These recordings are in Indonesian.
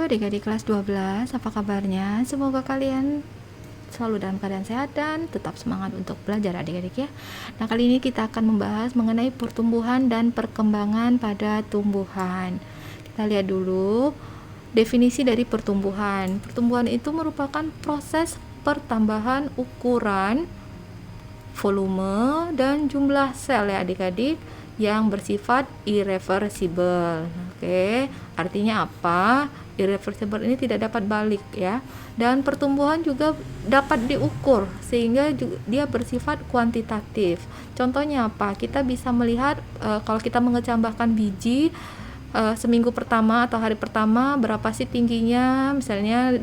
Halo adik-adik kelas 12, apa kabarnya? Semoga kalian selalu dalam keadaan sehat dan tetap semangat untuk belajar adik-adik ya. Nah, kali ini kita akan membahas mengenai pertumbuhan dan perkembangan pada tumbuhan. Kita lihat dulu definisi dari pertumbuhan. Pertumbuhan itu merupakan proses pertambahan ukuran, volume, dan jumlah sel ya adik-adik yang bersifat irreversible. Oke, artinya apa? Irreversible ini tidak dapat balik ya. Dan pertumbuhan juga dapat diukur sehingga dia bersifat kuantitatif. Contohnya apa? Kita bisa melihat kalau kita mengecambahkan biji seminggu pertama atau hari pertama berapa sih tingginya, misalnya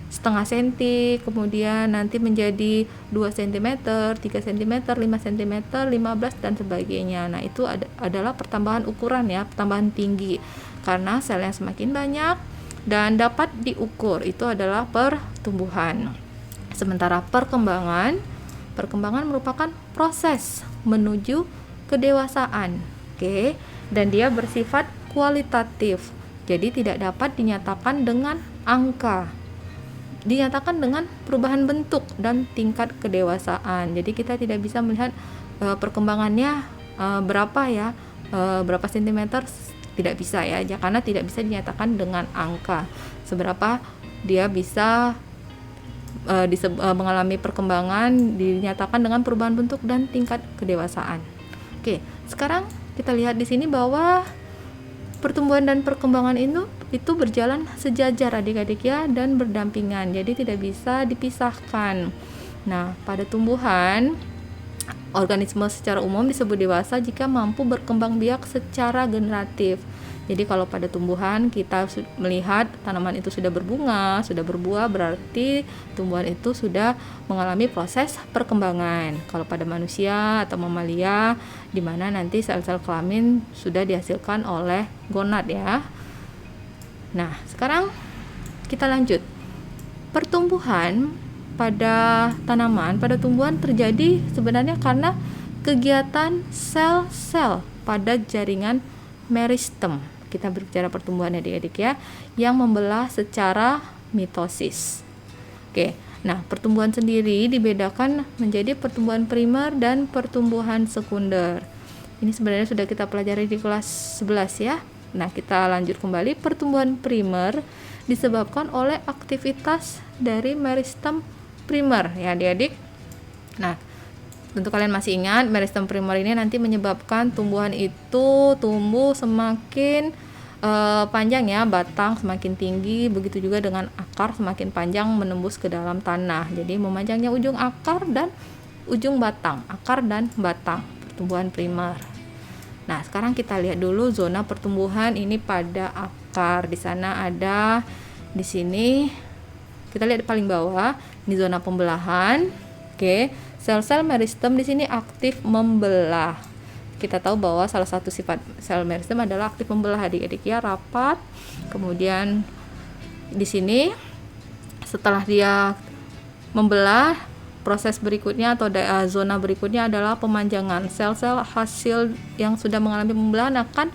setengah senti, kemudian nanti menjadi 2 cm, 3 cm, 5 cm, 15 dan sebagainya. Nah, itu adalah pertambahan ukuran ya, pertambahan tinggi karena sel yang semakin banyak dan dapat diukur. Itu adalah pertumbuhan. Sementara perkembangan merupakan proses menuju kedewasaan. Oke, dan dia bersifat kualitatif. Jadi tidak dapat dinyatakan dengan angka. Dinyatakan dengan perubahan bentuk dan tingkat kedewasaan. Jadi kita tidak bisa melihat perkembangannya berapa ya, berapa sentimeter, tidak bisa ya, karena tidak bisa dinyatakan dengan angka. Seberapa dia bisa mengalami perkembangan dinyatakan dengan perubahan bentuk dan tingkat kedewasaan. Oke, sekarang kita lihat di sini bahwa pertumbuhan dan perkembangan itu berjalan sejajar adik-adik ya, dan berdampingan, jadi tidak bisa dipisahkan. Nah, pada tumbuhan, organisme secara umum disebut dewasa jika mampu berkembang biak secara generatif. Jadi kalau pada tumbuhan kita melihat tanaman itu sudah berbunga, sudah berbuah, berarti tumbuhan itu sudah mengalami proses perkembangan. Kalau pada manusia atau mamalia, di mana nanti sel-sel kelamin sudah dihasilkan oleh gonad ya. Nah, sekarang kita lanjut. Pertumbuhan pada tanaman, pada tumbuhan terjadi sebenarnya karena kegiatan sel-sel pada jaringan meristem. Kita berbicara pertumbuhan adik-adik ya, yang membelah secara mitosis. Oke, nah pertumbuhan sendiri dibedakan menjadi pertumbuhan primer dan pertumbuhan sekunder. Ini sebenarnya sudah kita pelajari di kelas 11 ya. Nah, kita lanjut kembali. Pertumbuhan primer disebabkan oleh aktivitas dari meristem primer ya adik-adik. Nah, tentu kalian masih ingat meristem primer ini nanti menyebabkan tumbuhan itu tumbuh semakin panjang ya, batang semakin tinggi, begitu juga dengan akar semakin panjang menembus ke dalam tanah. Jadi memanjangnya ujung akar dan ujung batang, akar dan batang, pertumbuhan primer. Nah, sekarang kita lihat dulu zona pertumbuhan ini pada akar. Di sana ada, di sini kita lihat di paling bawah, ini zona pembelahan. Oke, sel-sel meristem di sini aktif membelah. Kita tahu bahwa salah satu sifat sel meristem adalah aktif membelah adik-adik ya, rapat. Kemudian di sini setelah dia membelah, proses berikutnya atau zona berikutnya adalah pemanjangan. Sel-sel hasil yang sudah mengalami pembelahan akan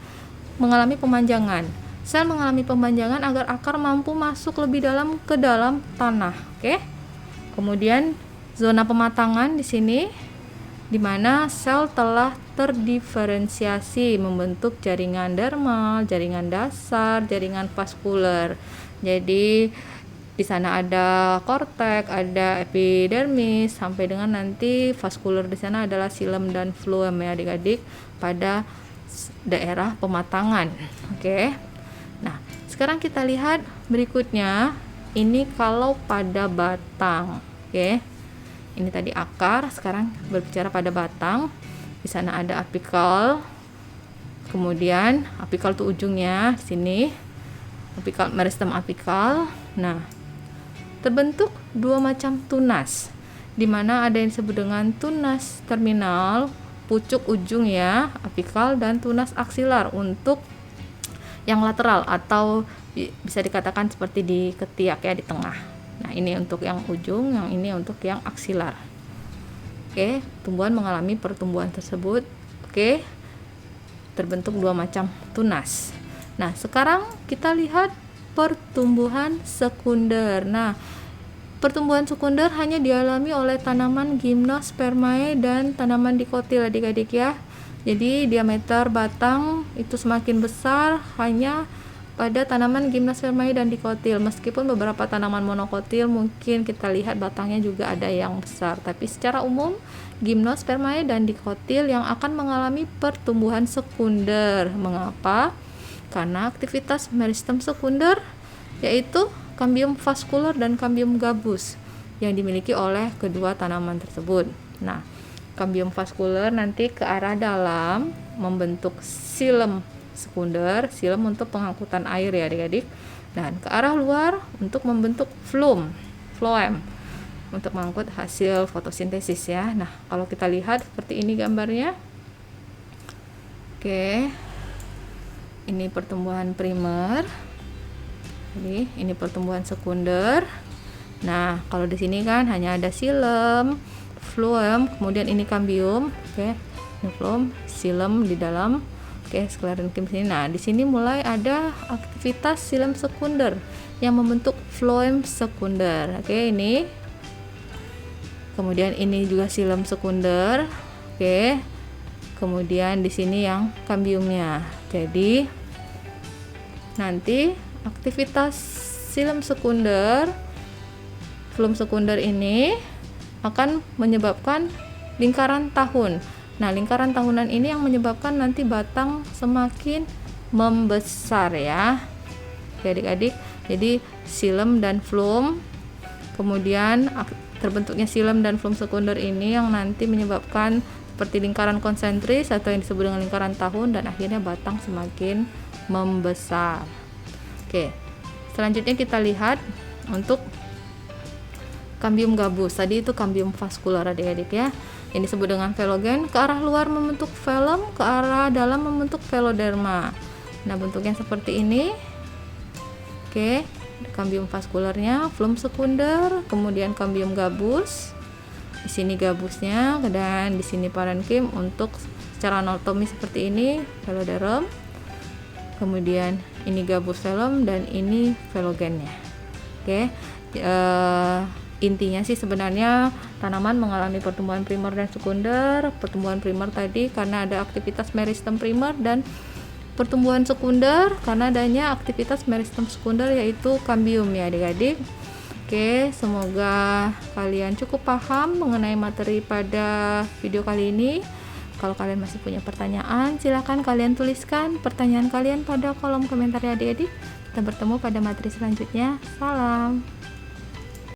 mengalami pemanjangan. Sel mengalami pemanjangan agar akar mampu masuk lebih dalam ke dalam tanah. Oke. Kemudian zona pematangan di sini, di mana sel telah terdiferensiasi membentuk jaringan dermal, jaringan dasar, jaringan vaskuler. Jadi di sana ada korteks, ada epidermis, sampai dengan nanti vaskuler. Di sana adalah xilem dan fluem ya adik-adik pada daerah pematangan. Oke. Nah, sekarang kita lihat berikutnya. Ini kalau pada batang. Oke. Ini tadi akar, sekarang berbicara pada batang. Di sana ada apikal. Kemudian apikal itu ujungnya di sini. Apikal, meristem apikal. Nah, terbentuk dua macam tunas, di mana ada yang disebut dengan tunas terminal, pucuk ujung ya, apikal, dan tunas aksilar untuk yang lateral atau bisa dikatakan seperti di ketiak ya, di tengah. Nah, ini untuk yang ujung, yang ini untuk yang aksilar. Oke, tumbuhan mengalami pertumbuhan tersebut. Oke, terbentuk dua macam tunas. Nah, sekarang kita lihat pertumbuhan sekunder. Nah, pertumbuhan sekunder hanya dialami oleh tanaman Gymnospermae dan tanaman dikotil adik-adik ya. Jadi diameter batang itu semakin besar hanya pada tanaman Gymnospermae dan dikotil. Meskipun beberapa tanaman monokotil mungkin kita lihat batangnya juga ada yang besar, tapi secara umum Gymnospermae dan dikotil yang akan mengalami pertumbuhan sekunder. Mengapa? Karena aktivitas meristem sekunder yaitu Cambium vascular dan Cambium gabus yang dimiliki oleh kedua tanaman tersebut. Nah, Cambium vascular nanti ke arah dalam membentuk xilem sekunder, xilem untuk pengangkutan air ya adik-adik, dan ke arah luar untuk membentuk phloem untuk mengangkut hasil fotosintesis ya. Nah, kalau kita lihat seperti ini gambarnya. Oke. Ini pertumbuhan primer. Jadi, ini pertumbuhan sekunder. Nah, kalau di sini kan hanya ada xilem, phloem, kemudian ini cambium, oke. Ini phloem, xilem di dalam. Oke, sclerenchyme sini. Nah, di sini mulai ada aktivitas xilem sekunder yang membentuk phloem sekunder. Oke, ini. Kemudian ini juga xilem sekunder. Oke. Kemudian di sini yang cambiumnya. Jadi nanti aktivitas xilem sekunder, phloem sekunder ini akan menyebabkan lingkaran tahun. Nah, lingkaran tahunan ini yang menyebabkan nanti batang semakin membesar ya. Oke, adik-adik. Jadi xilem dan phloem, kemudian terbentuknya xilem dan phloem sekunder ini yang nanti menyebabkan seperti lingkaran konsentris atau yang disebut dengan lingkaran tahun, dan akhirnya batang semakin membesar. Oke, selanjutnya kita lihat untuk Cambium gabus. Tadi itu Cambium vascular adik-adik ya. Ini disebut dengan velogen, ke arah luar membentuk velum, ke arah dalam membentuk veloderma. Nah, bentuknya seperti ini. Oke, Cambium vascularnya, phloem sekunder, kemudian Cambium gabus. Di sini gabusnya, dan di sini parenchyme untuk secara anatomi seperti ini, veloderm. Kemudian ini gabus velum dan ini velogennya. Oke, intinya sih sebenarnya tanaman mengalami pertumbuhan primer dan sekunder. Pertumbuhan primer tadi karena ada aktivitas meristem primer, dan pertumbuhan sekunder karena adanya aktivitas meristem sekunder yaitu cambium ya adik-adik. Oke, semoga kalian cukup paham mengenai materi pada video kali ini. Kalau kalian masih punya pertanyaan, silakan kalian tuliskan pertanyaan kalian pada kolom komentar ya adik-adik. Kita bertemu pada materi selanjutnya. Salam.